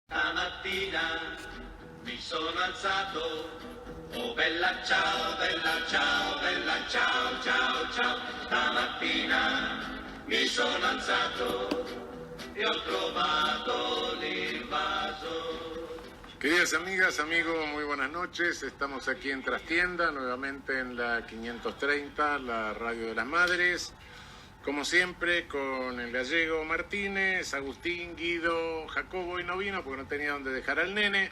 Stamattina mi sono alzato, oh bella ciao, bella ciao, bella ciao, ciao, ciao. Stamattina mi sono alzato e ho trovato l'invaso. Queridas amigas, amigos, muy buenas noches. Estamos aquí en Trastienda, nuevamente en la 530, la Radio de las Madres. Como siempre, con el gallego Martínez, Agustín, Guido, Jacobo y no vino porque no tenía dónde dejar al nene.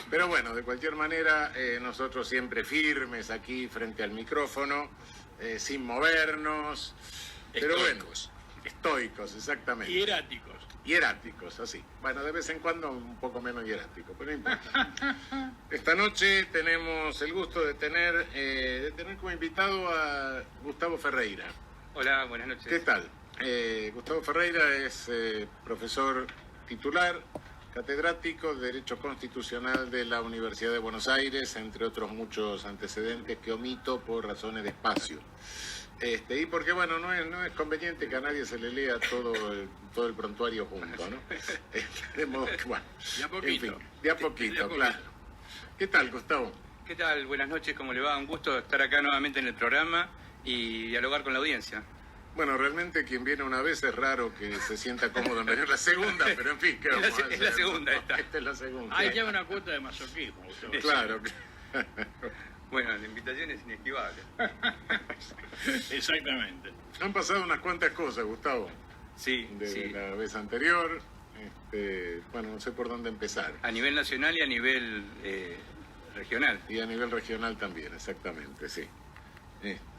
Pero bueno, de cualquier manera, nosotros siempre firmes aquí frente al micrófono, sin movernos. Pero bueno, estoicos, exactamente. Hieráticos. Hieráticos, así. Bueno, de vez en cuando un poco menos hierático, pero no importa. Esta noche tenemos el gusto de tener como invitado a Gustavo Ferreira. Hola, buenas noches. ¿Qué tal? Gustavo Ferreira es profesor titular, catedrático de Derecho Constitucional de la Universidad de Buenos Aires, entre otros muchos antecedentes que omito por razones de espacio. Y porque, bueno, no es conveniente que a nadie se le lea todo el prontuario junto, ¿no? De modo que, bueno, De a poquito. en fin, de a poquito, claro. ¿Qué tal, Gustavo? ¿Qué tal? Buenas noches, ¿cómo le va? Un gusto estar acá nuevamente en el programa y dialogar con la audiencia. Bueno, realmente quien viene una vez es raro que se sienta cómodo en venir la segunda, pero en fin, ¿qué vamos a hacer? Es la segunda esta. Esta es la segunda. Hay ya una cuota de masoquismo. Claro. Bueno, la invitación es inesquivable. Exactamente. Han pasado unas cuantas cosas, Gustavo, Sí, de sí. la vez anterior. Bueno, no sé por dónde empezar. A nivel nacional y a nivel regional. Y a nivel regional también, exactamente, sí.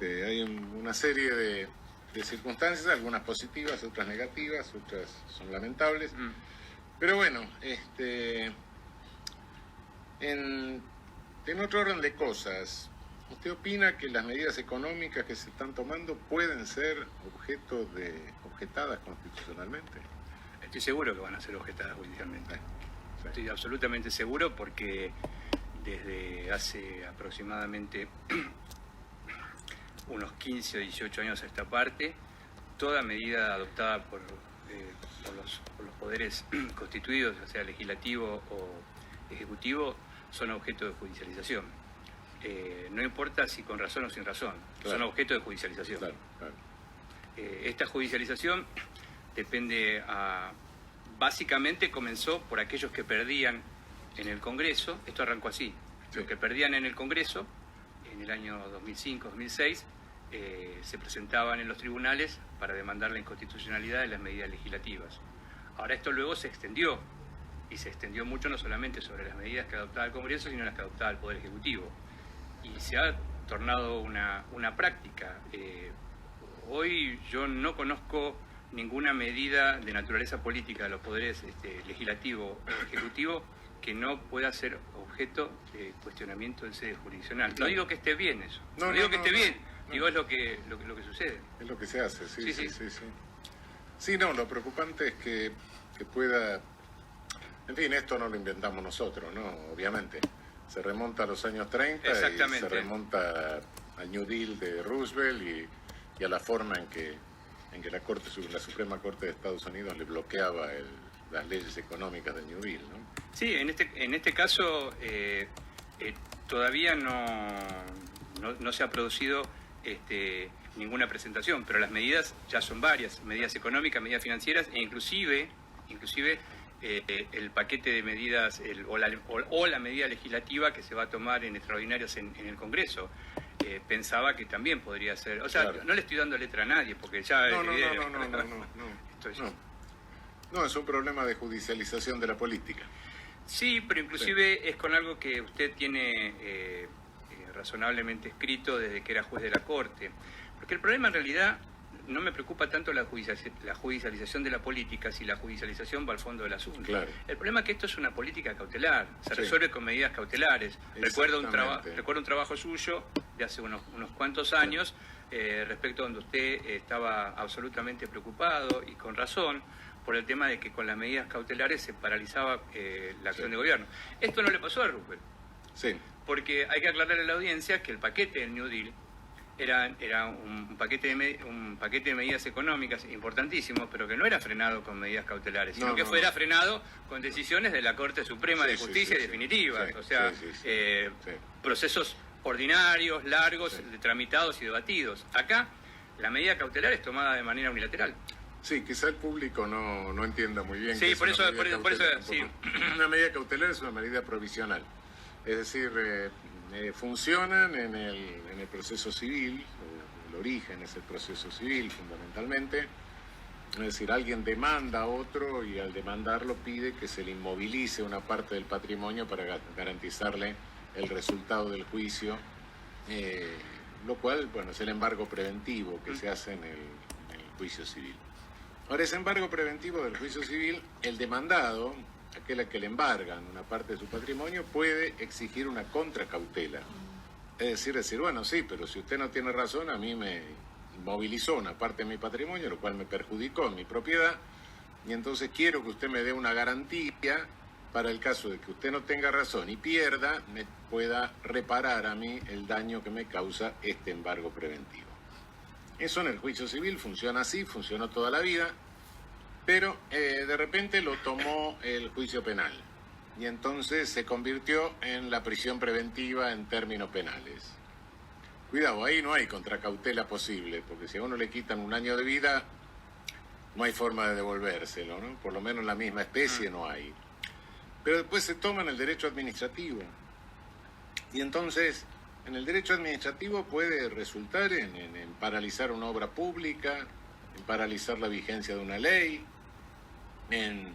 Hay una serie de circunstancias, algunas positivas, otras negativas, otras son lamentables. Pero bueno, en otro orden de cosas, ¿usted opina que las medidas económicas que se están tomando pueden ser objetadas constitucionalmente? Estoy seguro que van a ser objetadas judicialmente. Estoy absolutamente seguro porque desde hace aproximadamente unos 15 o 18 años a esta parte, toda medida adoptada por los poderes constituidos, ya sea legislativo o ejecutivo, son objeto de judicialización. No importa si con razón o sin razón, Claro. son objeto de judicialización. Claro, claro. Esta judicialización depende básicamente comenzó por aquellos que perdían en el Congreso. Esto arrancó así. Sí. Los que perdían en el Congreso, en el año 2005-2006, se presentaban en los tribunales para demandar la inconstitucionalidad de las medidas legislativas. Ahora esto luego se extendió, y se extendió mucho no solamente sobre las medidas que adoptaba el Congreso, sino las que adoptaba el Poder Ejecutivo. Y se ha tornado una práctica. Hoy yo no conozco ninguna medida de naturaleza política de los poderes legislativo o ejecutivo que no pueda ser objeto de cuestionamiento en sede jurisdiccional. No digo que esté bien eso, no digo que esté bien, digo es lo que sucede. Es lo que se hace, sí. Sí. Sí, no, lo preocupante es que pueda... En fin, esto no lo inventamos nosotros, ¿no? Obviamente. Se remonta a los años 30 y Exactamente. se remonta al New Deal de Roosevelt y a la forma en que la Suprema Corte de Estados Unidos le bloqueaba las leyes económicas del New Deal, ¿no? Sí, en este caso todavía no se ha producido ninguna presentación, pero las medidas ya son varias, medidas económicas, medidas financieras e inclusive el paquete de medidas o la medida legislativa que se va a tomar en extraordinarias en el Congreso. Pensaba que también podría ser, o sea, Claro. no le estoy dando letra a nadie porque ya No. Esto es- No, es un problema de judicialización de la política. Sí, pero inclusive es con algo que usted tiene razonablemente escrito desde que era juez de la Corte. Porque el problema en realidad no me preocupa tanto la judicialización de la política, si la judicialización va al fondo del asunto. Claro. El problema es que esto es una política cautelar, se Sí. resuelve con medidas cautelares. Recuerdo un Exactamente. trabajo suyo de hace unos cuantos años respecto a donde usted estaba absolutamente preocupado y con razón por el tema de que con las medidas cautelares se paralizaba la acción de gobierno. Esto no le pasó a Roosevelt, Sí, porque hay que aclararle a la audiencia que el paquete del New Deal era un paquete de medidas económicas importantísimos, pero que no era frenado con medidas cautelares, sino que fuera frenado con decisiones de la Corte Suprema de Justicia definitivas, procesos ordinarios, largos, tramitados y debatidos. Acá la medida cautelar es tomada de manera unilateral. Sí, quizá el público no entienda muy bien. Sí, por eso, sí. Una medida cautelar es una medida provisional. Es decir, funcionan en el proceso civil, el origen es el proceso civil fundamentalmente. Es decir, alguien demanda a otro y al demandarlo pide que se le inmovilice una parte del patrimonio para garantizarle el resultado del juicio, lo cual, bueno, es el embargo preventivo que se hace en el juicio civil. Ahora, ese embargo preventivo del juicio civil, el demandado, aquel a que le embargan una parte de su patrimonio, puede exigir una contracautela. Es decir, bueno, sí, pero si usted no tiene razón, a mí me inmovilizó una parte de mi patrimonio, lo cual me perjudicó en mi propiedad, y entonces quiero que usted me dé una garantía para el caso de que usted no tenga razón y pierda, me pueda reparar a mí el daño que me causa este embargo preventivo. Eso en el juicio civil funciona así, funcionó toda la vida, pero de repente lo tomó el juicio penal y entonces se convirtió en la prisión preventiva en términos penales. Cuidado, ahí no hay contracautela posible, porque si a uno le quitan un año de vida, no hay forma de devolvérselo, ¿no? Por lo menos en la misma especie no hay. Pero después se toma en el derecho administrativo. Y entonces, en el derecho administrativo puede resultar en paralizar una obra pública, en paralizar la vigencia de una ley, en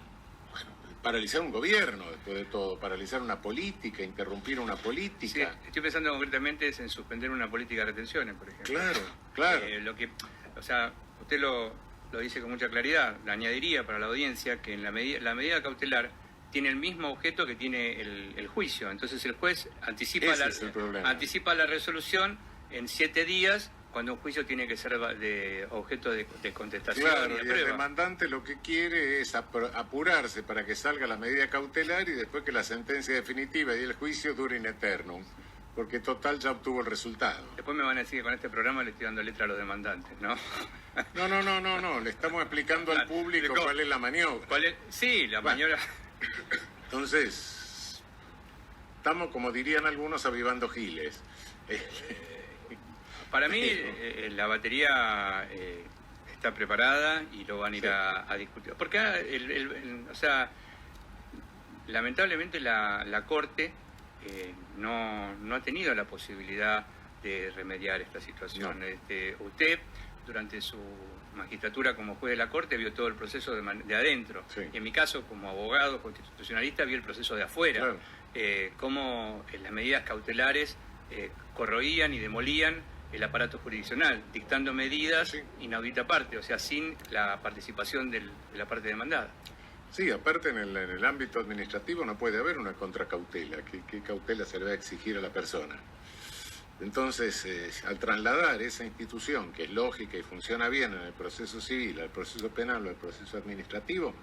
paralizar un gobierno, después de todo, paralizar una política, interrumpir una política. Sí, estoy pensando concretamente en suspender una política de retenciones, por ejemplo. Claro. Usted lo dice con mucha claridad. Le añadiría para la audiencia que en la medida cautelar tiene el mismo objeto que tiene el juicio. Entonces el juez anticipa la resolución en 7 días, cuando un juicio tiene que ser de objeto de contestación y de prueba. El demandante lo que quiere es apurarse para que salga la medida cautelar y después que la sentencia definitiva y el juicio duren eternum, porque total ya obtuvo el resultado. Después me van a decir que con este programa le estoy dando letra a los demandantes, ¿no? No, le estamos explicando al público cuál es la maniobra. Sí, la maniobra. Entonces, estamos, como dirían algunos, avivando giles. Para mí, la batería está preparada y lo van a ir a discutir. Porque, lamentablemente la Corte no ha tenido la posibilidad de remediar esta situación. No. Usted, durante su magistratura como juez de la Corte, vio todo el proceso de adentro. Sí. En mi caso, como abogado constitucionalista, vi el proceso de afuera. Claro. Cómo las medidas cautelares corroían y demolían el aparato jurisdiccional, dictando medidas inaudita parte, o sea, sin la participación de la parte demandada. Sí, aparte en el ámbito administrativo no puede haber una contracautela. ¿Qué cautela se le va a exigir a la persona? Entonces, al trasladar esa institución, que es lógica y funciona bien en el proceso civil, al proceso penal o al proceso administrativo,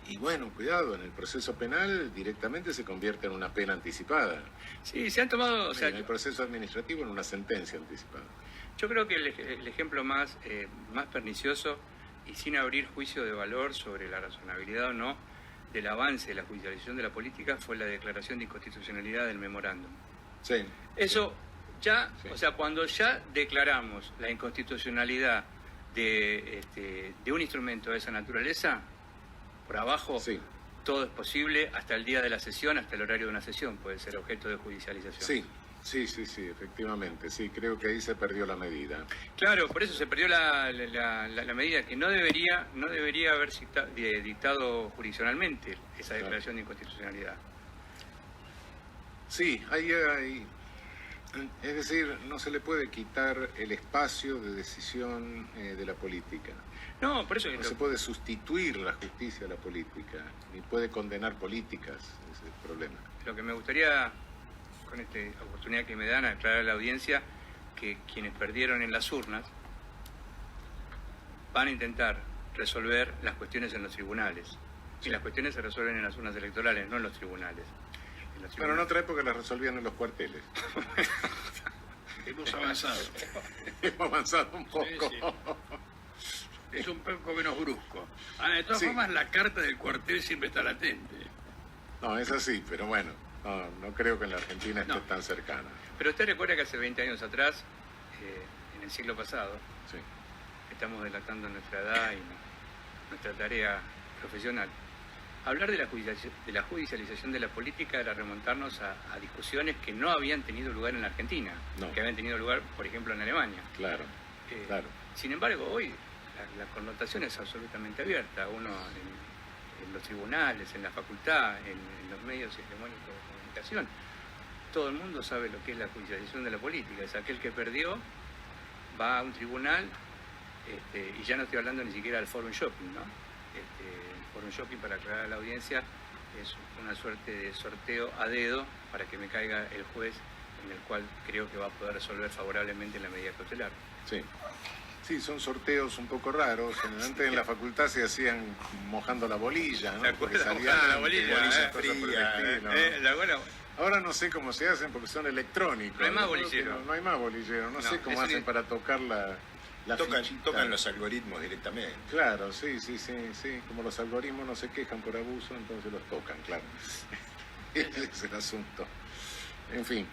y bueno, cuidado, en el proceso penal directamente se convierte en una pena anticipada. Sí, se han tomado... en el proceso administrativo en una sentencia anticipada. Yo creo que el ejemplo más pernicioso y sin abrir juicio de valor sobre la razonabilidad o no del avance de la judicialización de la política fue la declaración de inconstitucionalidad del memorándum. Sí. Eso ya, sí. O sea, cuando ya declaramos la inconstitucionalidad de un instrumento de esa naturaleza, por abajo todo es posible, hasta el día de la sesión, hasta el horario de una sesión puede ser objeto de judicialización. Sí, efectivamente, sí, creo que ahí se perdió la medida. Claro, por eso se perdió la medida, que no debería haber dictado jurisdiccionalmente esa declaración de inconstitucionalidad. Sí, es decir, no se le puede quitar el espacio de decisión de la política. No, por eso... No se puede sustituir la justicia a la política, ni puede condenar políticas, ese es el problema. Lo que me gustaría, con esta oportunidad que me dan, aclarar a la audiencia que quienes perdieron en las urnas van a intentar resolver las cuestiones en los tribunales. Y las cuestiones se resuelven en las urnas electorales, no en los tribunales. Bueno, en otra época las resolvían en los cuarteles. Hemos avanzado. Hemos avanzado un poco. Sí. Es un poco menos brusco. De todas Sí. formas, la carta del cuartel siempre está latente. No, es así, pero bueno, no creo que en la Argentina esté No. tan cercana. Pero usted recuerda que hace 20 años atrás, en el siglo pasado, Sí. estamos delatando nuestra edad y nuestra tarea profesional. Hablar de la judicialización de la política era remontarnos a discusiones que no habían tenido lugar en la Argentina, No. que habían tenido lugar, por ejemplo, en Alemania. Claro, claro. Sin embargo, hoy la connotación es absolutamente abierta. Uno en los tribunales, en la facultad, en los medios hegemónicos de comunicación, todo el mundo sabe lo que es la judicialización de la política. Es aquel que perdió, va a un tribunal, y ya no estoy hablando ni siquiera del forum shopping, ¿no? El forum shopping, para aclarar a la audiencia, es una suerte de sorteo a dedo para que me caiga el juez, en el cual creo que va a poder resolver favorablemente la medida cautelar. Sí. Sí, son sorteos un poco raros. Antes en la facultad se hacían mojando la bolilla, ¿no? ¿Se Porque acuerdan? salía Mojando la antes, bolilla, cosas por el estilo, ¿no? Bueno, Ahora no sé cómo se hacen porque son electrónicos. No hay más Creo que bolillero. No hay más bolillero. No No, sé cómo es hacen un- para tocar la fichita. Tocan los algoritmos directamente. Claro, sí. Como los algoritmos no se quejan por abuso, entonces los tocan, claro. Ese es el asunto. En fin,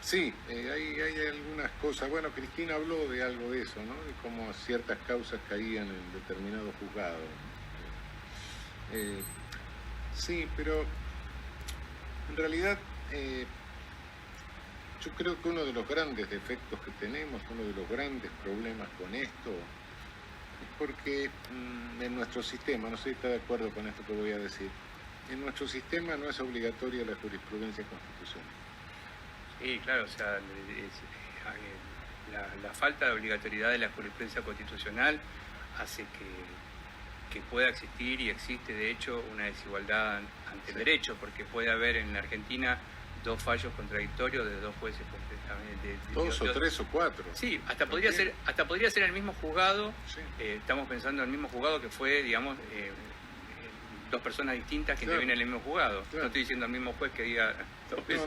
sí, hay algunas cosas. Bueno, Cristina habló de algo de eso, ¿no? De cómo ciertas causas caían en determinados juzgados. Sí, pero en realidad yo creo que uno de los grandes defectos que tenemos, uno de los grandes problemas con esto, es porque en nuestro sistema, no sé si está de acuerdo con esto que voy a decir, en nuestro sistema no es obligatoria la jurisprudencia constitucional. sí, claro, o sea, la falta de obligatoriedad de la jurisprudencia constitucional hace que pueda existir, y existe de hecho, una desigualdad ante el derecho, porque puede haber en la Argentina dos fallos contradictorios de dos jueces completamente... Dos o tres o cuatro. Sí, hasta podría ser el mismo juzgado. Sí. Estamos pensando en el mismo juzgado que fue, digamos, dos personas distintas que Claro. intervienen en el mismo juzgado. Claro. No estoy diciendo al mismo juez que diga dos veces.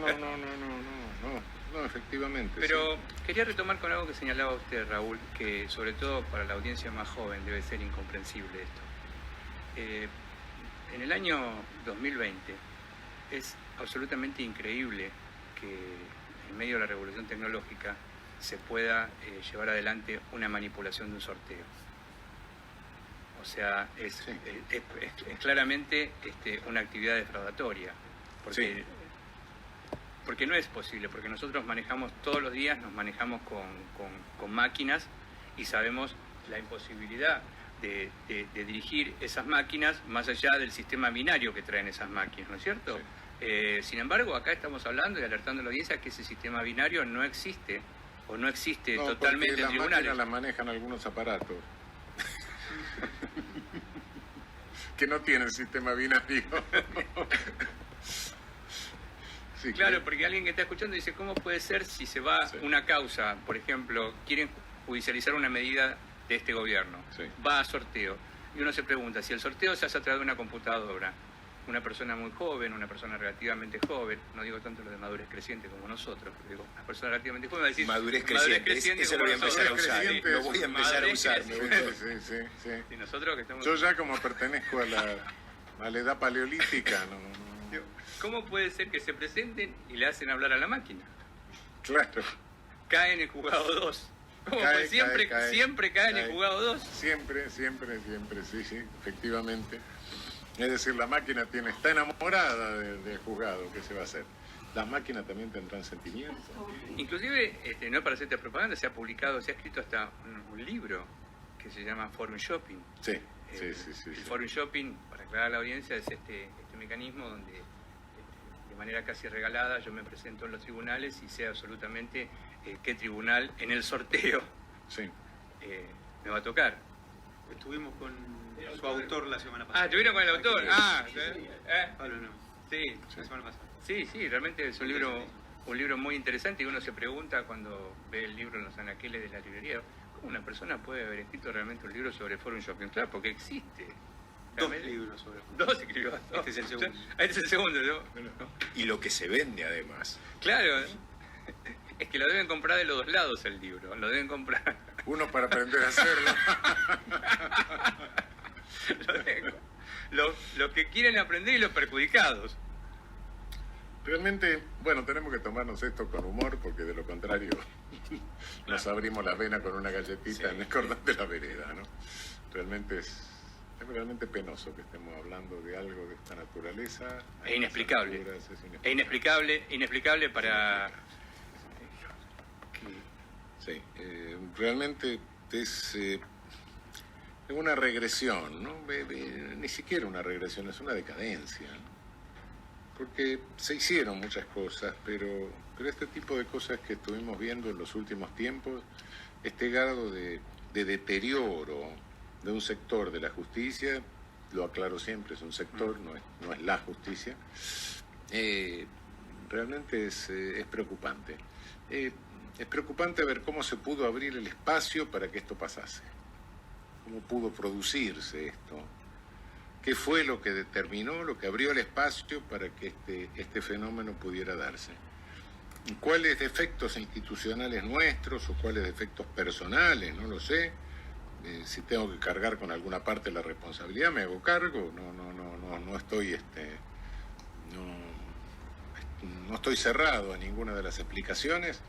No, efectivamente. Pero quería retomar con algo que señalaba usted, Raúl, que sobre todo para la audiencia más joven debe ser incomprensible esto. En el año 2020 es absolutamente increíble que en medio de la revolución tecnológica se pueda llevar adelante una manipulación de un sorteo. O sea, es claramente una actividad defraudatoria, porque, porque no es posible, porque nosotros manejamos todos los días, nos manejamos con máquinas y sabemos la imposibilidad de dirigir esas máquinas más allá del sistema binario que traen esas máquinas, ¿no es cierto? Sí. Sin embargo, acá estamos hablando y alertando a la audiencia que ese sistema binario no existe, o no existe No, totalmente porque en las tribunales. máquinas las manejan algunos aparatos que no tienen sistema binario. Sí, Claro, porque alguien que está escuchando dice, ¿cómo puede ser si se va Sí. una causa, por ejemplo, quieren judicializar una medida de este gobierno, Sí. va a sorteo, y uno se pregunta, si el sorteo se hace a través de una computadora, una persona muy joven, una persona relativamente joven, no digo tanto lo de madurez creciente como nosotros, pero digo, una persona relativamente joven va a decir... Madurez creciente, ese lo voy a como empezar a nosotros. usar. creciente Lo es voy a un empezar a madurez usar. me gusta. Sí. Y nosotros que estamos... Yo ya como pertenezco a la edad paleolítica, Digo, ¿cómo puede ser que se presenten y le hacen hablar a la máquina? Claro, Cae en el juzgado 2. ¿Cómo? Cae, Pues siempre cae. siempre cae en el Cae. juzgado 2. siempre, sí, efectivamente. Es decir, la máquina está enamorada del juzgado, ¿qué se va a hacer? Las máquinas también tendrán sentimientos. Inclusive, no es para hacerte propaganda, se ha publicado, se ha escrito hasta un libro que se llama Forum Shopping. Sí. El Forum Shopping, para aclarar a la audiencia, es este mecanismo donde de manera casi regalada yo me presento en los tribunales y sé absolutamente qué tribunal en el sorteo Sí. me va a tocar. Estuvimos con su autor la semana pasada. Ah, ¿estuvieron con el autor? Ah, Pablo no, sí. la semana pasada. Sí, realmente es un libro muy interesante, y uno se pregunta cuando ve el libro en los anaqueles de la librería, ¿cómo una persona puede haber escrito realmente un libro sobre Forum Shopping? Claro, porque existe. Dos Realmente- libros sobre Dos escribió. Este es el segundo. Este es el segundo, ¿no? Y lo que se vende además. Claro. Es que lo deben comprar de los dos lados el libro, lo deben comprar. Uno para aprender a hacerlo. Los que quieren aprender y los perjudicados. Realmente, bueno, tenemos que tomarnos esto con humor, porque de lo contrario nos abrimos las venas con una galletita en el cordón de la vereda, ¿no? Realmente es realmente penoso que estemos hablando de algo de esta naturaleza. Es inexplicable. Es inexplicable para... Sí, realmente es una regresión, ¿no? Ni siquiera una regresión, es una decadencia, ¿no? Porque se hicieron muchas cosas, pero este tipo de cosas que estuvimos viendo en los últimos tiempos, este grado de deterioro de un sector de la justicia, lo aclaro siempre, es un sector, no es la justicia, realmente es preocupante. Es preocupante ver cómo se pudo abrir el espacio para que esto pasase, cómo pudo producirse esto, qué fue lo que determinó, lo que abrió el espacio para que este fenómeno pudiera darse. ¿Cuáles defectos institucionales nuestros o cuáles defectos personales? No lo sé. Si tengo que cargar con alguna parte de la responsabilidad, me hago cargo. No estoy no estoy cerrado a ninguna de las explicaciones,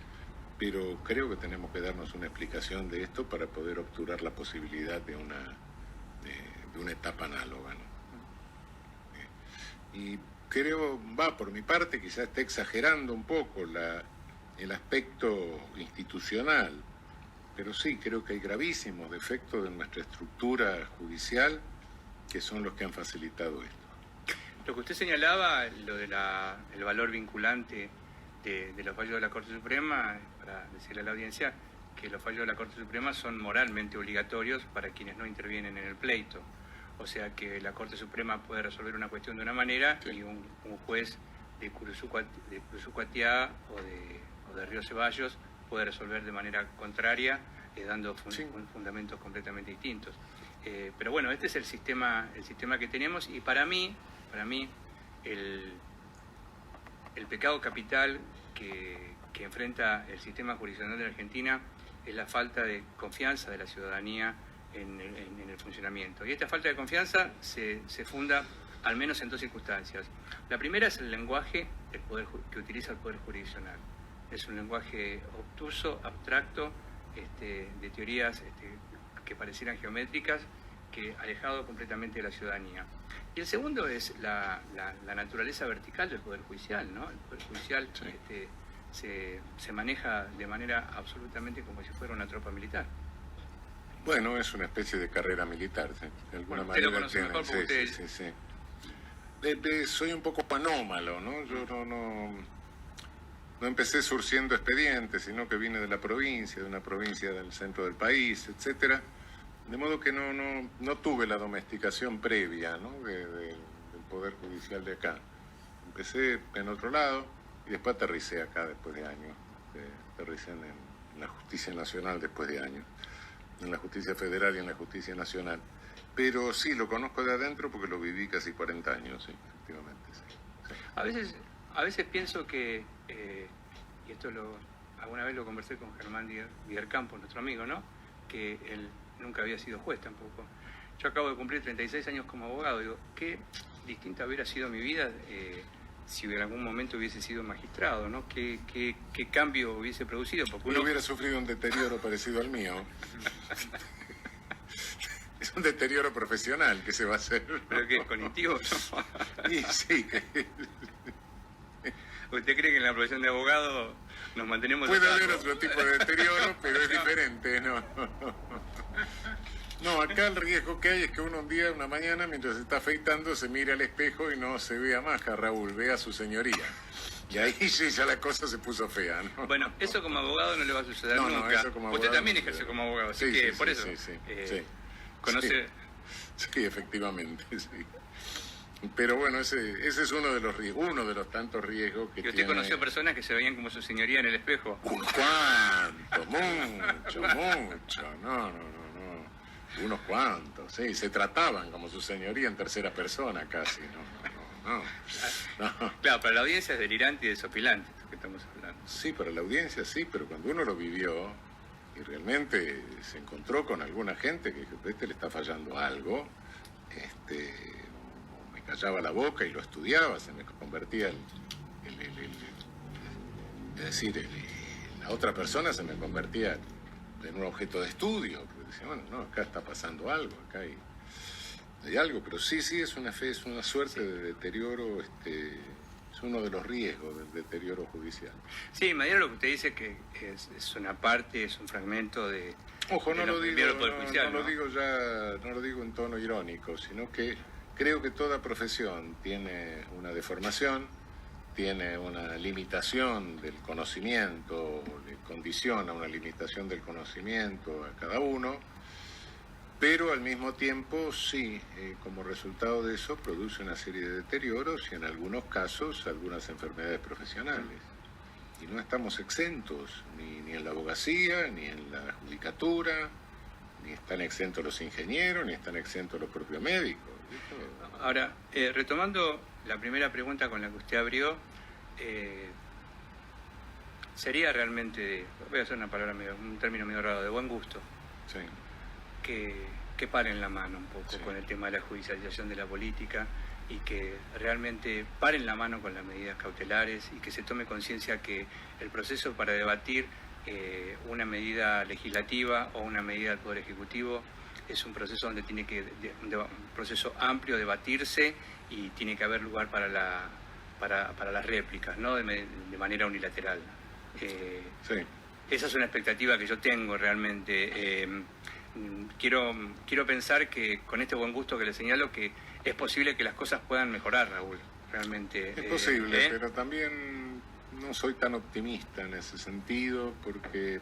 pero creo que tenemos que darnos una explicación de esto para poder obturar la posibilidad de una etapa análoga, ¿no? Y creo, por mi parte, quizás esté exagerando un poco el aspecto institucional, pero sí, creo que hay gravísimos defectos en nuestra estructura judicial que son los que han facilitado esto. Lo que usted señalaba, lo de el valor vinculante de los fallos de la Corte Suprema, para decirle a la audiencia que los fallos de la Corte Suprema son moralmente obligatorios para quienes no intervienen en el pleito. O sea que la Corte Suprema puede resolver una cuestión de una manera y un juez de Curuzucuatiá o de Río Ceballos puede resolver de manera contraria, dando fundamentos completamente distintos. Pero bueno, este es el sistema que tenemos, y para mí el pecado capital que enfrenta el sistema jurisdiccional de la Argentina es la falta de confianza de la ciudadanía en el funcionamiento. Y esta falta de confianza se funda al menos en dos circunstancias. La primera es el lenguaje que utiliza el Poder Jurisdiccional. Es un lenguaje obtuso, abstracto, de teorías que parecieran geométricas, que alejado completamente de la ciudadanía. Y el segundo es la naturaleza vertical del Poder Judicial, ¿no? El Poder Judicial se maneja de manera absolutamente como si fuera una tropa militar. Bueno, es una especie de carrera militar, ¿sí? De alguna manera. Usted lo conoce mejor porque usted... Sí. Soy un poco anómalo, ¿no? Yo no empecé surciendo expedientes, sino que vine de la provincia, de una provincia del centro del país, etcétera. De modo que no tuve la domesticación previa, ¿no? del Poder Judicial de acá. Empecé en otro lado y después aterricé acá después de años. Aterricé en la Justicia Nacional después de años. En la Justicia Federal y en la Justicia Nacional. Pero sí, lo conozco de adentro porque lo viví casi 40 años, sí, efectivamente. Sí. A veces pienso que, y esto alguna vez lo conversé con Germán Díaz Campos, nuestro amigo, ¿no? Que él nunca había sido juez tampoco. Yo acabo de cumplir 36 años como abogado. Digo, qué distinta hubiera sido mi vida si en algún momento hubiese sido magistrado, ¿no? ¿Qué cambio hubiese producido? Porque uno hubiera sufrido un deterioro parecido al mío. Es un deterioro profesional que se va a hacer, ¿no? ¿Pero qué? ¿Cognitivo? No. Y sí. ¿Usted cree que en la profesión de abogado nos mantenemos... Puede haber otro tipo de deterioro, pero es diferente, ¿no? No, acá el riesgo que hay es que uno un día, una mañana, mientras se está afeitando, se mire al espejo y no se vea más a Raúl, vea a su señoría. Y ahí sí ya la cosa se puso fea, ¿no? Bueno, eso como abogado no le va a suceder nunca. No, eso como usted abogado también ejerce como abogado, así que por eso. Sí. Conoce... Sí, efectivamente, sí. Pero bueno, ese es uno de los riesgos, uno de los tantos riesgos que tiene... ¿Y usted tiene... conoció personas que se veían como su señoría en el espejo? ¿Cuánto? Mucho. No. Unos cuantos, sí. Se trataban como su señoría en tercera persona casi, no. Claro, para la audiencia es delirante y desopilante esto que estamos hablando. Sí, para la audiencia sí, pero cuando uno lo vivió y realmente se encontró con alguna gente que dijo, le está fallando algo, me callaba la boca y lo estudiaba, se me convertía la otra persona se me convertía en un objeto de estudio, porque decía, bueno, no, acá está pasando algo, acá hay algo, pero sí, es una suerte de deterioro, es uno de los riesgos del deterioro judicial. Sí, Madero, lo que usted dice que es una parte, es un fragmento de... Ojo, no lo digo ¿no? no lo digo en tono irónico, sino que creo que toda profesión tiene una deformación, tiene una limitación del conocimiento, le condiciona una limitación del conocimiento a cada uno, pero al mismo tiempo sí, como resultado de eso produce una serie de deterioros y en algunos casos algunas enfermedades profesionales. Y no estamos exentos, ni en la abogacía, ni en la judicatura, ni están exentos los ingenieros, ni están exentos los propios médicos. Ahora, retomando la primera pregunta con la que usted abrió, sería realmente, voy a usar un término medio raro, de buen gusto, Sí. que paren la mano un poco Sí. con el tema de la judicialización de la política y que realmente paren la mano con las medidas cautelares y que se tome conciencia que el proceso para debatir una medida legislativa o una medida del Poder Ejecutivo es un proceso donde tiene que un proceso amplio debatirse y tiene que haber lugar para las réplicas, no de manera unilateral. Sí. Esa es una expectativa que yo tengo realmente. Quiero pensar que con este buen gusto que le señalo que es posible que las cosas puedan mejorar, Raúl, realmente. Es posible, pero también no soy tan optimista en ese sentido porque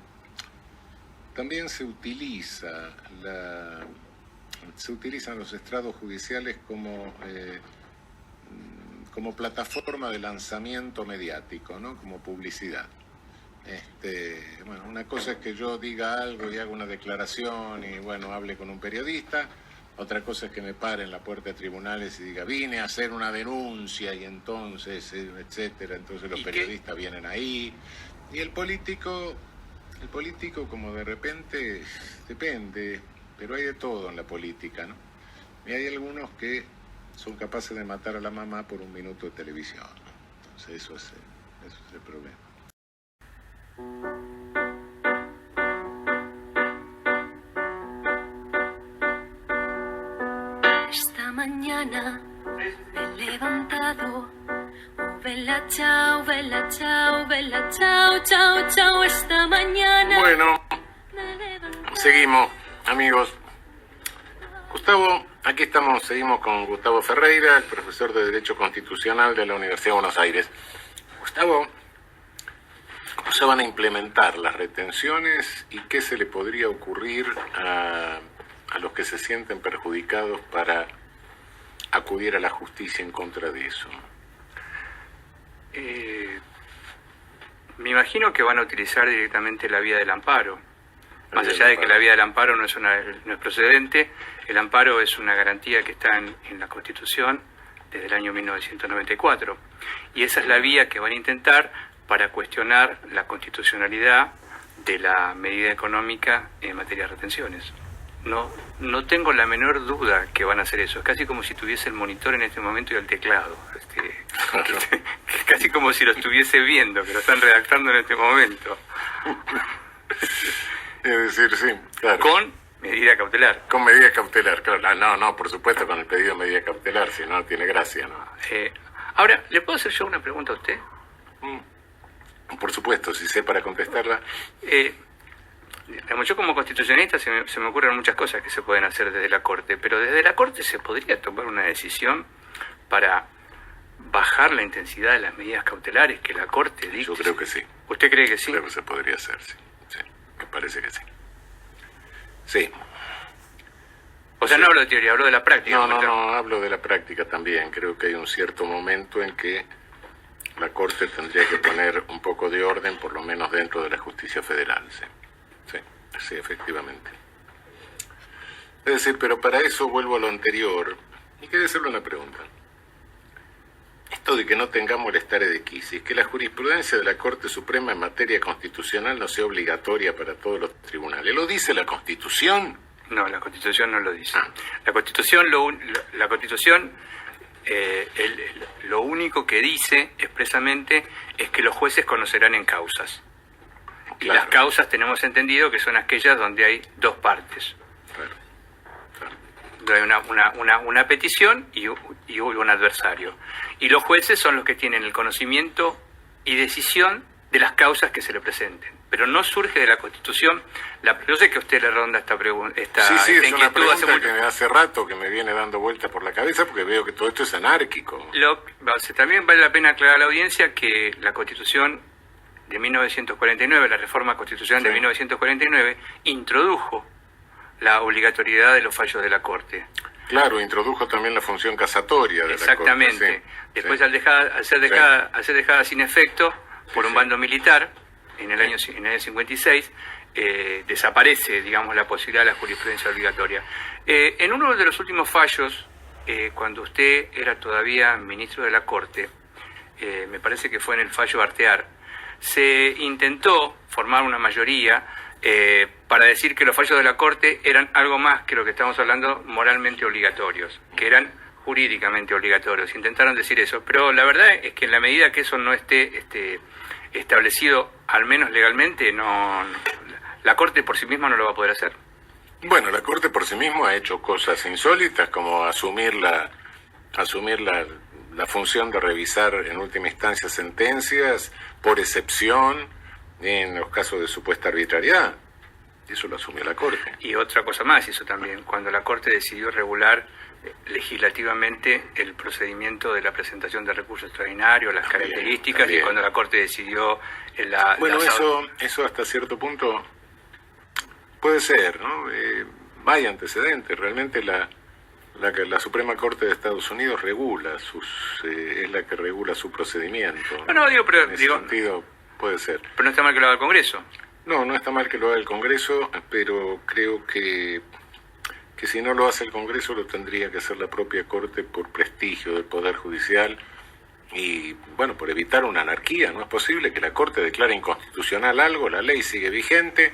también se utilizan los estrados judiciales como plataforma de lanzamiento mediático, ¿no? Como publicidad. Bueno, una cosa es que yo diga algo y haga una declaración y bueno, hable con un periodista, otra cosa es que me pare en la puerta de tribunales y diga, vine a hacer una denuncia y entonces, etcétera, entonces los periodistas vienen ahí y el político como de repente, depende, pero hay de todo en la política, ¿no? Y hay algunos que son capaces de matar a la mamá por un minuto de televisión, ¿no? Entonces eso es el problema. Esta mañana me he levantado, vela chao, vela chao, vela chao, chao, chao. Esta mañana Bueno, me he levantado. seguimos, amigos. Gustavo, aquí seguimos con Gustavo Ferreira, el profesor de Derecho Constitucional de la Universidad de Buenos Aires. Gustavo, ¿cómo se van a implementar las retenciones y qué se le podría ocurrir a los que se sienten perjudicados para acudir a la justicia en contra de eso? Me imagino que van a utilizar directamente la vía del amparo. Más allá de que la vía del amparo no es procedente, el amparo es una garantía que está en la Constitución desde el año 1994. Y esa es la vía que van a intentar para cuestionar la constitucionalidad de la medida económica en materia de retenciones. No tengo la menor duda que van a hacer eso. Es casi como si tuviese el monitor en este momento y el teclado. Casi como si lo estuviese viendo, que lo están redactando en este momento. Es decir, sí, claro. Con medida cautelar. Con medida cautelar, claro. No, por supuesto, con el pedido de medida cautelar, si no tiene gracia, ¿no? Ahora, ¿le puedo hacer yo una pregunta a usted? Por supuesto, si sé para contestarla. Yo como constitucionalista se me ocurren muchas cosas que se pueden hacer desde la Corte, pero desde la Corte se podría tomar una decisión para bajar la intensidad de las medidas cautelares que la Corte dicte. Yo creo que sí. ¿Usted cree que sí? Creo que se podría hacer, sí. Me parece que sí. Sí. O sea, no hablo de teoría, hablo de la práctica. No, hablo de la práctica también. Creo que hay un cierto momento en que la Corte tendría que poner un poco de orden, por lo menos dentro de la justicia federal, sí, efectivamente. Es decir, pero para eso vuelvo a lo anterior, y quería hacerle una pregunta. efecto de que no tengamos malestares de quisis, que la jurisprudencia de la Corte Suprema en materia constitucional no sea obligatoria para todos los tribunales. ¿Lo dice la Constitución? No, la Constitución no lo dice. Ah. La Constitución, lo único que dice expresamente es que los jueces conocerán en causas. Y Claro. las causas tenemos entendido que son aquellas donde hay dos partes. Claro. Donde hay una petición y un adversario. Y los jueces son los que tienen el conocimiento y decisión de las causas que se le presenten. Pero no surge de la Constitución. Yo sé que a usted le ronda esta pregunta. Sí, es una pregunta que hace rato que me viene dando vueltas por la cabeza porque veo que todo esto es anárquico. También vale la pena aclarar a la audiencia que la Constitución de 1949, la reforma constitucional de 1949, introdujo la obligatoriedad de los fallos de la Corte. Claro, introdujo también la función casatoria de Exactamente. la Corte. Sí, Después, sí. al ser dejada sin efecto por un bando militar, en el año 56, desaparece, digamos, la posibilidad de la jurisprudencia obligatoria. En uno de los últimos fallos, cuando usted era todavía ministro de la Corte, me parece que fue en el fallo Artear, se intentó formar una mayoría para decir que los fallos de la Corte eran algo más que lo que estamos hablando moralmente obligatorios, que eran jurídicamente obligatorios. Intentaron decir eso, pero la verdad es que en la medida que eso no esté establecido, al menos legalmente, la Corte por sí misma no lo va a poder hacer. Bueno, la Corte por sí misma ha hecho cosas insólitas como asumir la función de revisar en última instancia sentencias por excepción en los casos de supuesta arbitrariedad. Eso lo asumió la Corte. Y otra cosa más hizo también, cuando la Corte decidió regular legislativamente el procedimiento de la presentación de recursos extraordinarios, las características, también. Y cuando la Corte decidió Bueno, eso hasta cierto punto puede ser, ¿no? Hay antecedentes. Realmente la Suprema Corte de Estados Unidos regula es la que regula su procedimiento. No, pero en ese sentido puede ser. Pero no está mal que lo haga el Congreso. No está mal que lo haga el Congreso, pero creo que si no lo hace el Congreso lo tendría que hacer la propia Corte por prestigio del Poder Judicial y, bueno, por evitar una anarquía. No es posible que la Corte declare inconstitucional algo, la ley sigue vigente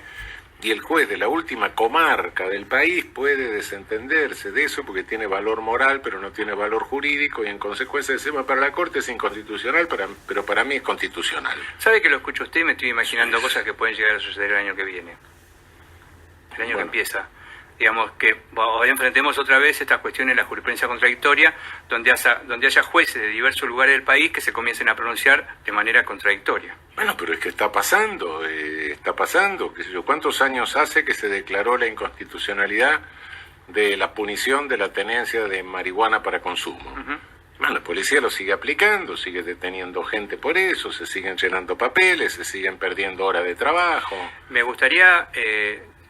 y el juez de la última comarca del país puede desentenderse de eso porque tiene valor moral pero no tiene valor jurídico y en consecuencia dice, para la Corte es inconstitucional, pero para mí es constitucional. ¿Sabe que lo escucho usted y me estoy imaginando cosas que pueden llegar a suceder el año que viene? El año que empieza. Digamos que hoy enfrentemos otra vez estas cuestiones de la jurisprudencia contradictoria, donde haya jueces de diversos lugares del país que se comiencen a pronunciar de manera contradictoria. Bueno, pero es que está pasando, qué sé yo, ¿cuántos años hace que se declaró la inconstitucionalidad de la punición de la tenencia de marihuana para consumo? Bueno, la policía lo sigue aplicando, sigue deteniendo gente por eso, se siguen llenando papeles, se siguen perdiendo horas de trabajo. Me gustaría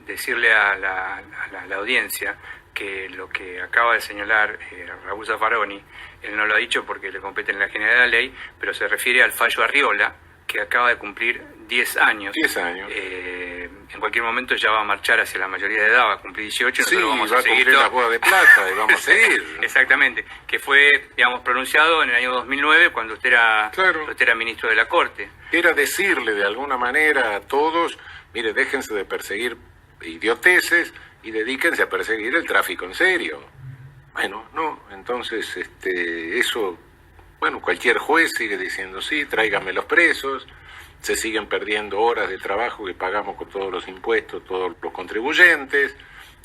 decirle a la audiencia que lo que acaba de señalar Raúl Zaffaroni, él no lo ha dicho porque le compete en la generalidad de la ley, pero se refiere al fallo Arriola, que acaba de cumplir 10 años. 10 años. En cualquier momento ya va a marchar hacia la mayoría de edad, va a cumplir 18, sí, nosotros vamos va a seguir cumplir la boda de plata y vamos a seguir. Exactamente, que fue, digamos, pronunciado en el año 2009 cuando usted era ministro de la Corte. Era decirle de alguna manera a todos, mire, déjense de perseguir idioteces y dedíquense a perseguir el tráfico en serio. Bueno, no, entonces eso, bueno, cualquier juez sigue diciendo sí, tráiganme los presos, se siguen perdiendo horas de trabajo que pagamos con todos los impuestos, todos los contribuyentes,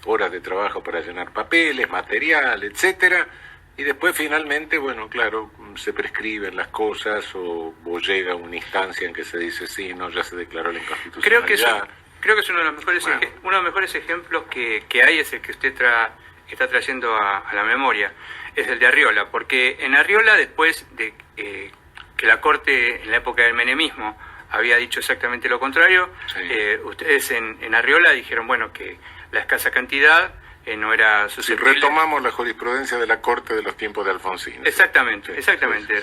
horas de trabajo para llenar papeles, material, etcétera, y después finalmente, bueno, claro, se prescriben las cosas o llega una instancia en que se dice sí, no, ya se declaró la inconstitucionalidad. Creo que es uno de los mejores ejemplos que hay, es el que usted está trayendo a la memoria, es el de Arriola, porque en Arriola, después de que la Corte en la época del menemismo había dicho exactamente lo contrario, ustedes en Arriola dijeron, bueno, que la escasa cantidad no era susceptible. Si retomamos la jurisprudencia de la Corte de los tiempos de Alfonsín. Exactamente.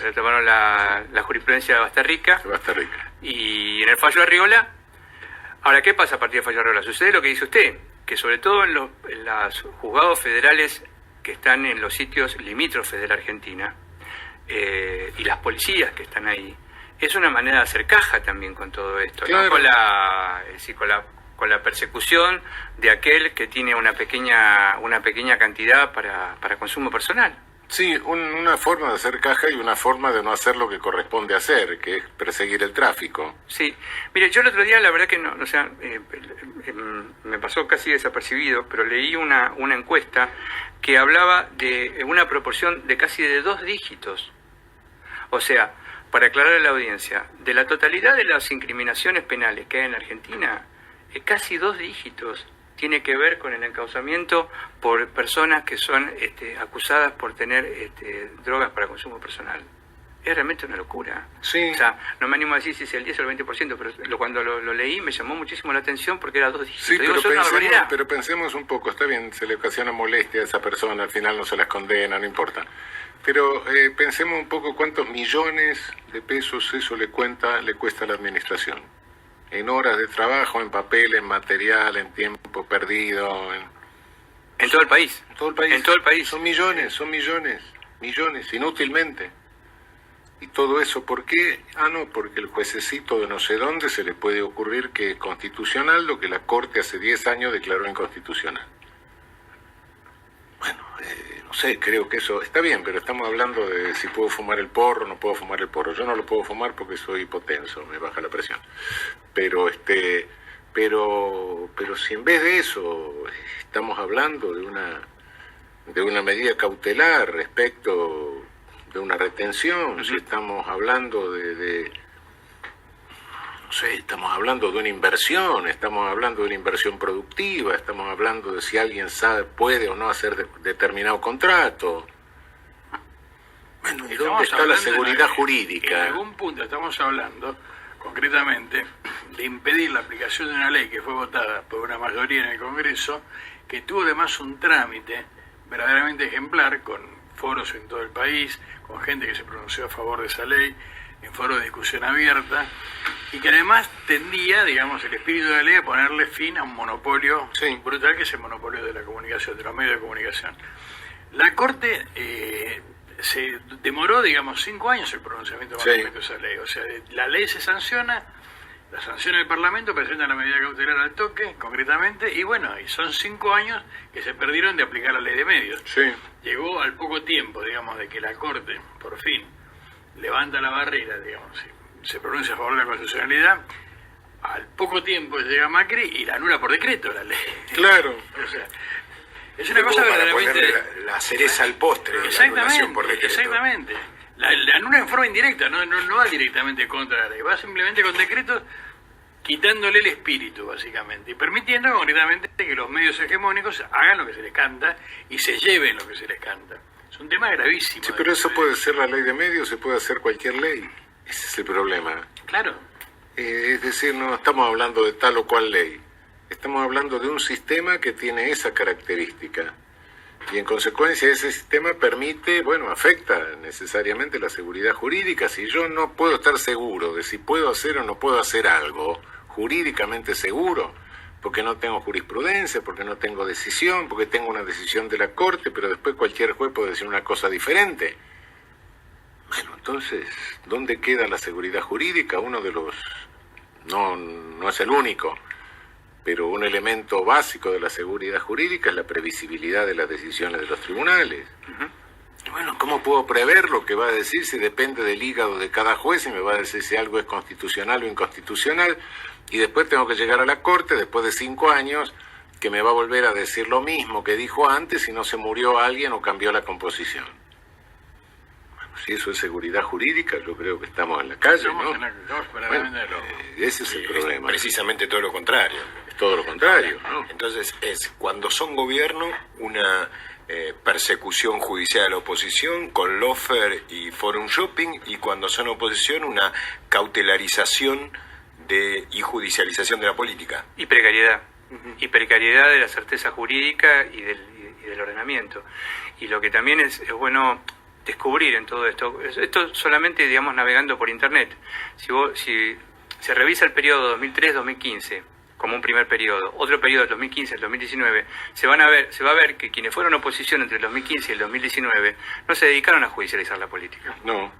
Retomaron la jurisprudencia de Bastarrica. Y en el fallo Arriola. Ahora, ¿qué pasa a partir del fallo Arriola? Sucede lo que dice usted, que sobre todo en los juzgados federales que están en los sitios limítrofes de la Argentina, y las policías que están ahí, es una manera de hacer caja también con todo esto, claro. ¿no? con la persecución de aquel que tiene una pequeña cantidad para consumo personal. Sí, una forma de hacer caja y una forma de no hacer lo que corresponde hacer, que es perseguir el tráfico. Sí, mire, yo el otro día la verdad que no, o sea, me pasó casi desapercibido, pero leí una encuesta que hablaba de una proporción de casi de 2 dígitos. O sea, para aclarar a la audiencia, de la totalidad de las incriminaciones penales que hay en Argentina, casi 2 dígitos tiene que ver con el encauzamiento por personas que son acusadas por tener drogas para consumo personal. Es realmente una locura. Sí. O sea, no me animo a decir si es el 10 o el 20%, pero cuando lo leí me llamó muchísimo la atención porque era 2 dígitos. Sí, Digo, pero pensemos un poco, está bien, se le ocasiona molestia a esa persona, al final no se las condena, no importa. Pero pensemos un poco cuántos millones de pesos eso le cuesta a la administración. En horas de trabajo, en papel, en material, en tiempo perdido. En todo el país. En todo el país. En todo el país. Son millones, inútilmente. ¿Y todo eso por qué? No, porque el juececito de no sé dónde se le puede ocurrir que es constitucional lo que la Corte hace 10 años declaró inconstitucional. Bueno, no sé, creo que eso está bien, pero estamos hablando de si puedo fumar el porro o no puedo fumar el porro. Yo no lo puedo fumar porque soy hipotenso, me baja la presión. Pero si en vez de eso estamos hablando de una medida cautelar respecto de una retención, si estamos hablando estamos hablando de una inversión, estamos hablando de una inversión productiva, estamos hablando de si alguien puede o no hacer determinado contrato. Bueno, ¿y dónde está la seguridad jurídica? En algún punto estamos hablando, concretamente, de impedir la aplicación de una ley que fue votada por una mayoría en el Congreso, que tuvo además un trámite verdaderamente ejemplar, con foros en todo el país, con gente que se pronunció a favor de esa ley, en foros de discusión abierta, y que además tendía, digamos, el espíritu de la ley a ponerle fin a un monopolio brutal, que es el monopolio de la comunicación, de los medios de comunicación. La Corte se demoró, digamos, 5 años el pronunciamiento con respecto a esa ley. O sea, la ley se sanciona, la sanciona el Parlamento, presenta la medida cautelar al toque, concretamente, y bueno, y son 5 años que se perdieron de aplicar la ley de medios. Sí. Llegó al poco tiempo, digamos, de que la Corte, por fin, levanta la barrera, digamos, se pronuncia a favor de la constitucionalidad, al poco tiempo llega Macri y la anula por decreto la ley. Claro. O sea, es una cosa verdaderamente... La cereza al postre. Exactamente. La anula en forma indirecta, no va directamente contra la ley, va simplemente con decretos quitándole el espíritu, básicamente, y permitiendo concretamente que los medios hegemónicos hagan lo que se les canta y se lleven lo que se les canta. Es un tema gravísimo. Sí, pero eso puede ser la ley de medios, se puede hacer cualquier ley. Ese es el problema. Claro. Es decir, no estamos hablando de tal o cual ley. Estamos hablando de un sistema que tiene esa característica. Y en consecuencia ese sistema afecta necesariamente la seguridad jurídica. Si yo no puedo estar seguro de si puedo hacer o no puedo hacer algo jurídicamente seguro, porque no tengo jurisprudencia, porque no tengo decisión, porque tengo una decisión de la Corte, pero después cualquier juez puede decir una cosa diferente. Bueno, entonces, ¿dónde queda la seguridad jurídica? Uno de los... no es el único, pero un elemento básico de la seguridad jurídica es la previsibilidad de las decisiones de los tribunales. Y bueno, ¿cómo puedo prever lo que va a decir si depende del hígado de cada juez y me va a decir si algo es constitucional o inconstitucional? Y después tengo que llegar a la Corte, después de 5 años, que me va a volver a decir lo mismo que dijo antes si no se murió alguien o cambió la composición. Bueno, si eso es seguridad jurídica, yo creo que estamos en la calle, ¿no? Ese es el problema. Precisamente todo lo contrario. Es todo lo contrario, ¿no? Entonces es, cuando son gobierno, una persecución judicial a la oposición con lawfare y forum shopping, y cuando son oposición, una cautelarización y judicialización de la política. Y precariedad. Y precariedad de la certeza jurídica y del ordenamiento. Y lo que también es bueno descubrir en todo esto solamente, digamos, navegando por internet. Si se revisa el periodo 2003-2015, como un primer periodo, otro periodo del 2015 al 2019, se va a ver que quienes fueron oposición entre el 2015 y el 2019 no se dedicaron a judicializar la política. No.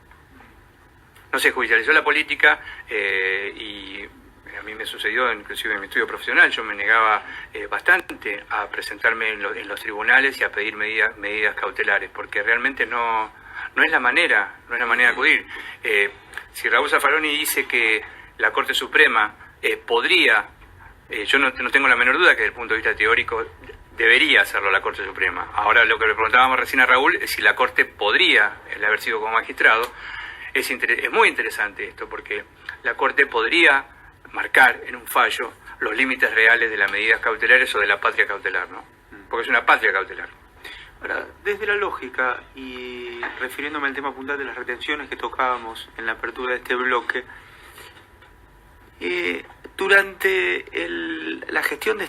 No se judicializó la política y a mí me sucedió, inclusive en mi estudio profesional, yo me negaba bastante a presentarme en los tribunales y a pedir medidas cautelares, porque realmente no es la manera de acudir. Si Raúl Zaffaroni dice que la Corte Suprema podría, yo no tengo la menor duda que desde el punto de vista teórico debería hacerlo la Corte Suprema. Ahora, lo que le preguntábamos recién a Raúl es si la Corte podría, el haber sido como magistrado. Es muy interesante esto, porque la Corte podría marcar en un fallo los límites reales de las medidas cautelares o de la patria cautelar, ¿no? Porque es una patria cautelar. Ahora, desde la lógica y refiriéndome al tema puntual de las retenciones que tocábamos en la apertura de este bloque, durante la gestión de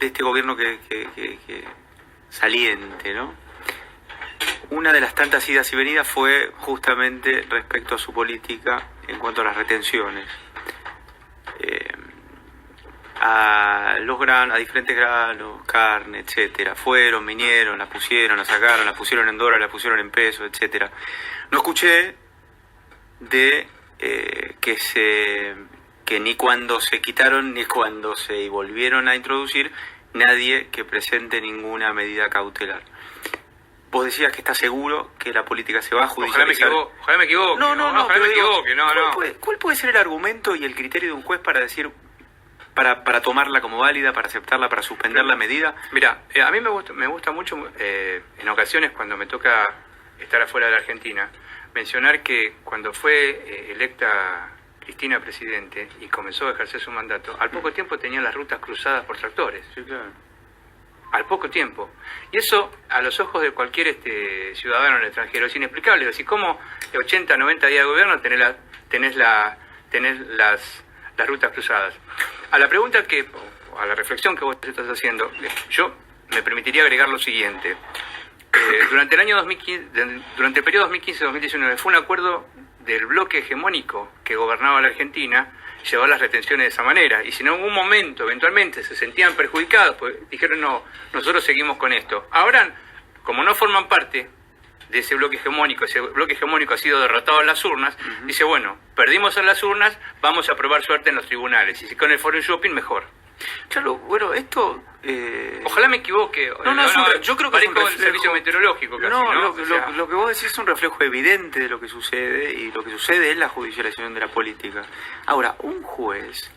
este gobierno que saliente, ¿no? Una de las tantas idas y venidas fue justamente respecto a su política en cuanto a las retenciones. A diferentes granos, carne, etcétera. Fueron, vinieron, la pusieron, la sacaron, la pusieron en dólares, la pusieron en pesos, etcétera. No escuché de que ni cuando se quitaron ni cuando se volvieron a introducir nadie que presente ninguna medida cautelar. Vos decías que estás seguro que la política se va a judicializar. Ojalá me equivoque. ¿Cuál puede ser el argumento y el criterio de un juez para decir, para tomarla como válida, para aceptarla, para suspender la medida? Mira, a mí me gusta mucho, en ocasiones cuando me toca estar afuera de la Argentina, mencionar que cuando fue electa Cristina presidente y comenzó a ejercer su mandato, al poco tiempo tenía las rutas cruzadas por tractores. Sí, claro. Al poco tiempo. Y eso, a los ojos de cualquier ciudadano en el extranjero, es inexplicable. Es decir, ¿cómo de 80 a 90 días de gobierno tenés las rutas cruzadas? A la pregunta a la reflexión que vos estás haciendo, yo me permitiría agregar lo siguiente. Durante el periodo 2015-2019 fue un acuerdo del bloque hegemónico que gobernaba la Argentina llevar las retenciones de esa manera, y si en algún momento eventualmente se sentían perjudicados, pues dijeron no, nosotros seguimos con esto. Ahora, como no forman parte de ese bloque hegemónico ha sido derrotado en las urnas, dice bueno, perdimos en las urnas, vamos a probar suerte en los tribunales, y si con el forum shopping mejor. Claro, bueno, esto... Ojalá me equivoque. Yo creo que es un reflejo, el servicio meteorológico casi, lo que vos decís es un reflejo evidente de lo que sucede, y lo que sucede es la judicialización de la política. Ahora, un juez,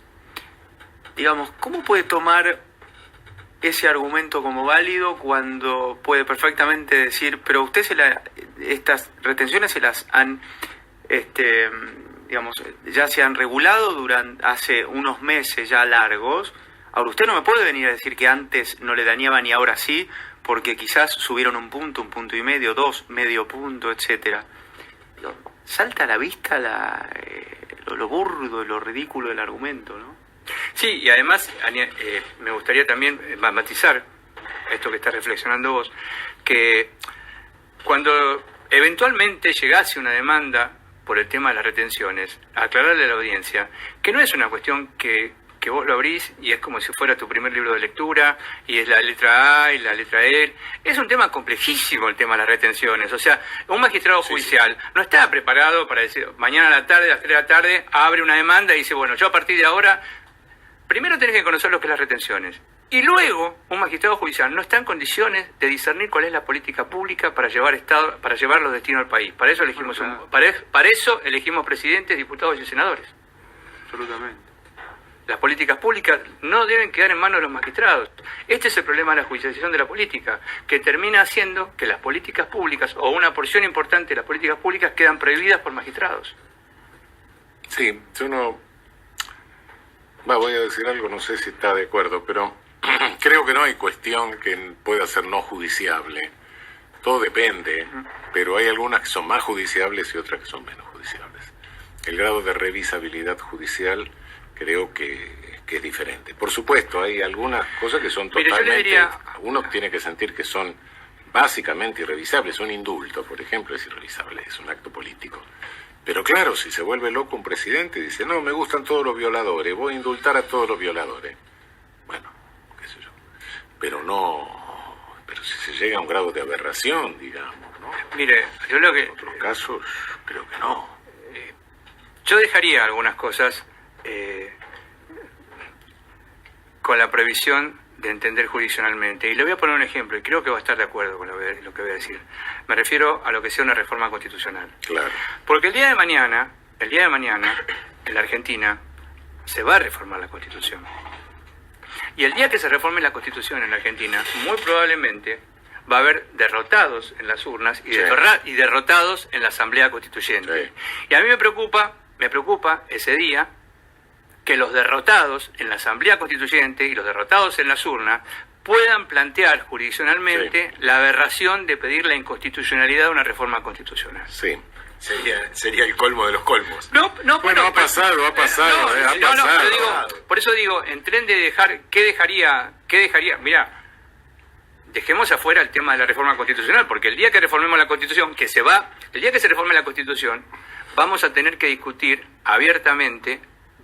digamos, ¿cómo puede tomar ese argumento como válido cuando puede perfectamente decir, pero usted estas retenciones se las han, digamos, ya se han regulado hace unos meses ya largos? Ahora, usted no me puede venir a decir que antes no le dañaban y ahora sí, porque quizás subieron un punto y medio, 2, medio punto, etcétera. Salta a la vista lo burdo y lo ridículo del argumento, ¿no? Sí, y además me gustaría también matizar esto que estás reflexionando vos, que cuando eventualmente llegase una demanda por el tema de las retenciones, aclararle a la audiencia que no es una cuestión que vos lo abrís y es como si fuera tu primer libro de lectura y es la letra A y la letra E. Es un tema complejísimo el tema de las retenciones. O sea, un magistrado judicial no está preparado para decir mañana a la tarde, a las 3 de la tarde, abre una demanda y dice, bueno, yo a partir de ahora, primero tenés que conocer lo que es las retenciones. Y luego, un magistrado judicial no está en condiciones de discernir cuál es la política pública para llevar los destinos al país. Para eso elegimos para eso elegimos presidentes, diputados y senadores. Absolutamente. Las políticas públicas no deben quedar en manos de los magistrados. Este es el problema de la judicialización de la política, que termina haciendo que las políticas públicas, o una porción importante de las políticas públicas, quedan prohibidas por magistrados. Sí, yo no... voy a decir algo, no sé si está de acuerdo, pero creo que no hay cuestión que pueda ser no judiciable. Todo depende, pero hay algunas que son más judiciables y otras que son menos judiciables. El grado de revisabilidad judicial creo que es diferente. Por supuesto, hay algunas cosas que son totalmente... Uno tiene que sentir que son básicamente irrevisables. Un indulto, por ejemplo, es irrevisable, es un acto político. Pero claro, si se vuelve loco un presidente y dice, no, me gustan todos los violadores, voy a indultar a todos los violadores. Bueno, qué sé yo. Pero si se llega a un grado de aberración, digamos, ¿no? Mire, yo lo que... En otros casos, creo que no. Yo dejaría algunas cosas con la previsión de entender jurisdiccionalmente. Y le voy a poner un ejemplo, y creo que va a estar de acuerdo con lo que voy a decir. Me refiero a lo que sea una reforma constitucional. Claro. Porque el día de mañana, en la Argentina, se va a reformar la Constitución. Y el día que se reforme la Constitución en la Argentina, muy probablemente va a haber derrotados en las urnas y, Sí. y derrotados en la Asamblea Constituyente. Sí. Y a mí me preocupa ese día que los derrotados en la Asamblea Constituyente y los derrotados en las urnas puedan plantear jurisdiccionalmente la aberración de pedir la inconstitucionalidad de una reforma constitucional. Sí. Sería el colmo de los colmos. Bueno, ha pasado. Pero digo, por eso digo, en tren de dejar, ¿qué dejaría? Mirá, dejemos afuera el tema de la reforma constitucional, porque el día que reformemos la Constitución, el día que se reforme la Constitución, vamos a tener que discutir abiertamente,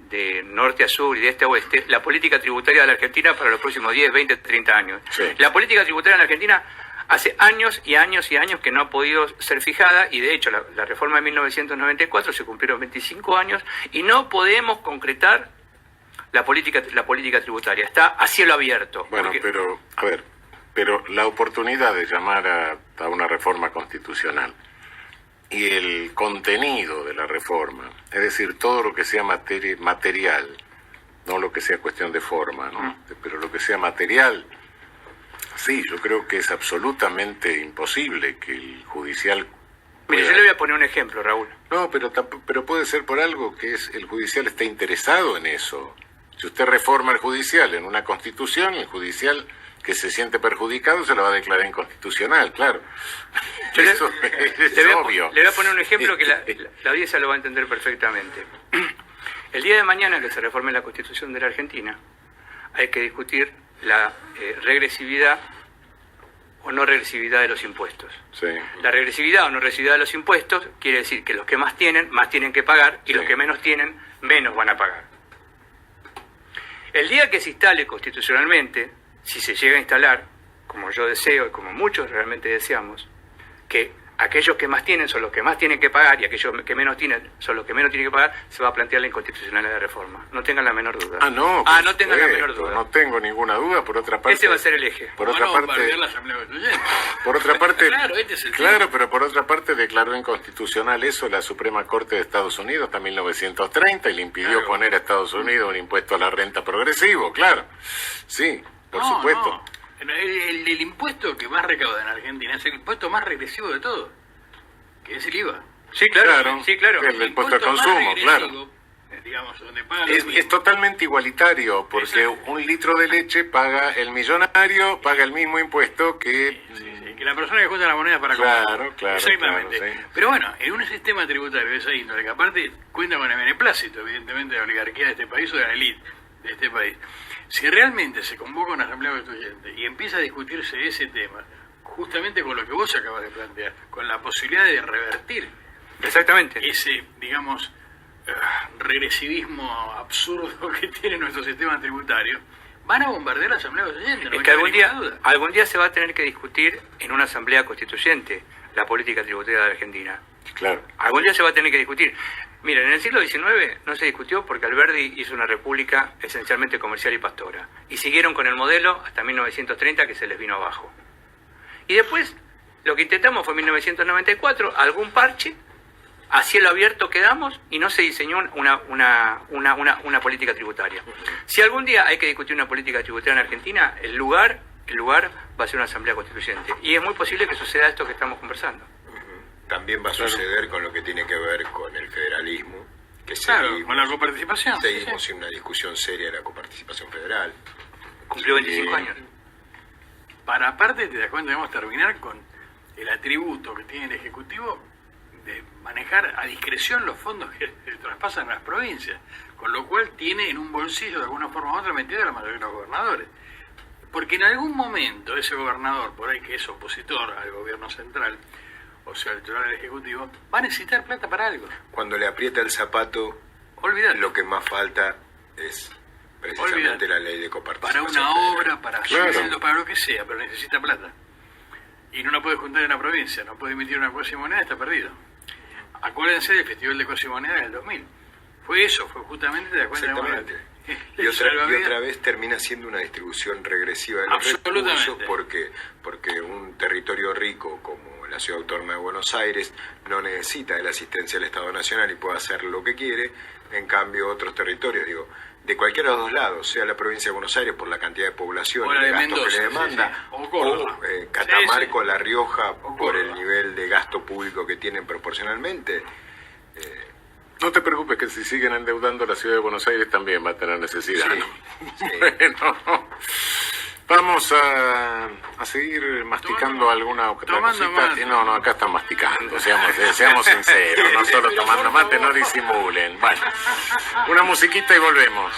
de norte a sur y de este a oeste, la política tributaria de la Argentina para los próximos 10, 20, 30 años. Sí. La política tributaria en la Argentina hace años y años y años que no ha podido ser fijada, y de hecho la reforma de 1994 se cumplieron 25 años y no podemos concretar la política tributaria. Está a cielo abierto. Bueno, porque... pero la oportunidad de llamar a una reforma constitucional y el contenido de la reforma, es decir, todo lo que sea material, no lo que sea cuestión de forma, ¿no? Pero lo que sea material, sí, yo creo que es absolutamente imposible que el judicial... Mire, yo le voy a poner un ejemplo, Raúl. No, pero puede ser por algo que es el judicial está interesado en eso. Si usted reforma el judicial en una constitución, el judicial que se siente perjudicado se lo va a declarar inconstitucional, claro. Eso es obvio. Le voy a poner un ejemplo que la audiencia lo va a entender perfectamente. El día de mañana que se reforme la Constitución de la Argentina, hay que discutir la regresividad o no regresividad de los impuestos. Sí. La regresividad o no regresividad de los impuestos quiere decir que los que más tienen que pagar, y Sí. los que menos tienen, menos van a pagar. El día que se instale constitucionalmente, si se llega a instalar, como yo deseo y como muchos realmente deseamos, que aquellos que más tienen son los que más tienen que pagar y aquellos que menos tienen son los que menos tienen que pagar, se va a plantear la inconstitucionalidad de reforma. No tengan la menor duda. No tengan la menor duda. No tengo ninguna duda, por otra parte... Ese va a ser el eje. Por otra parte... la Asamblea Constituyente. Por otra parte, Claro, este es el claro, pero por otra parte declaró inconstitucional eso la Suprema Corte de Estados Unidos hasta 1930 y le impidió Claro. poner a Estados Unidos un impuesto a la renta progresivo, claro. Sí, por supuesto. No. El impuesto que más recauda en Argentina es el impuesto más regresivo de todo, que es el IVA. Sí, claro. Claro. Sí, claro. El impuesto al más consumo, regresivo, digamos, donde pagan lo Es mismo. totalmente igualitario, porque Exacto. un litro de leche paga el millonario, paga el mismo impuesto que... Sí, que la persona que junta la moneda para Claro, comprar. claro, Exactamente. claro, sí. Pero bueno, en un sistema tributario de esa índole, que aparte cuenta con el beneplácito, evidentemente, de la oligarquía de este país o de la élite de este país, si realmente se convoca una asamblea constituyente y empieza a discutirse ese tema, justamente con lo que vos acabas de plantear, con la posibilidad de revertir Exactamente. ese, digamos, regresivismo absurdo que tiene nuestro sistema tributario, van a bombardear la Asamblea Constituyente. No Es me que cabe ninguna duda. algún día se va a tener que discutir en una asamblea constituyente la política tributaria de la Argentina. Claro. Algún día se va a tener que discutir. Miren, en el siglo XIX no se discutió porque Alberdi hizo una república esencialmente comercial y pastora. Y siguieron con el modelo hasta 1930 que se les vino abajo. Y después lo que intentamos fue en 1994, algún parche, a cielo abierto quedamos y no se diseñó una política tributaria. Si algún día hay que discutir una política tributaria en Argentina, el lugar va a ser una asamblea constituyente. Y es muy posible que suceda esto que estamos conversando. También va a suceder con lo que tiene que ver con el federalismo, que Claro, seguimos, con la coparticipación. seguimos sin una discusión seria de la coparticipación federal. Cumplió 25 años. Para aparte, te das cuenta, debemos terminar con el atributo que tiene el Ejecutivo de manejar a discreción los fondos que traspasan a las provincias, con lo cual tiene en un bolsillo de alguna forma u otra metido a la mayoría de los gobernadores. Porque en algún momento ese gobernador, por ahí que es opositor al gobierno central, o sea, el titular del Ejecutivo, va a necesitar plata para algo. Cuando le aprieta el zapato, Olvídate. lo que más falta es precisamente Olvídate. la ley de coparticipación. Para una obra, para Claro. sueldo, para lo que sea, pero necesita plata. Y no la puede juntar en la provincia, no puede emitir una cuasimoneda, está perdido. Acuérdense del Festival de Cuasimonedas del 2000. Fue eso, fue justamente de la cuenta de Exactamente. moneda. Y otra vez termina siendo una distribución regresiva de los Absolutamente. recursos porque un territorio rico como la Ciudad Autónoma de Buenos Aires no necesita de la asistencia del Estado Nacional y puede hacer lo que quiere. En cambio, otros territorios, de cualquiera de los dos lados, sea la provincia de Buenos Aires por la cantidad de población O y la de de gasto que Mendoza, le demanda, sí, sí. O Córdoba. Catamarca, Sí, sí. La Rioja, O por el Córdoba. nivel de gasto público que tienen proporcionalmente. No te preocupes que si siguen endeudando la ciudad de Buenos Aires también va a tener necesidad. Sí, ¿no? sí. Bueno, vamos a seguir masticando alguna otra tomando cosita. mate. No, acá están masticando, seamos sinceros, no solo tomando mate, no disimulen. Bueno, una musiquita y volvemos.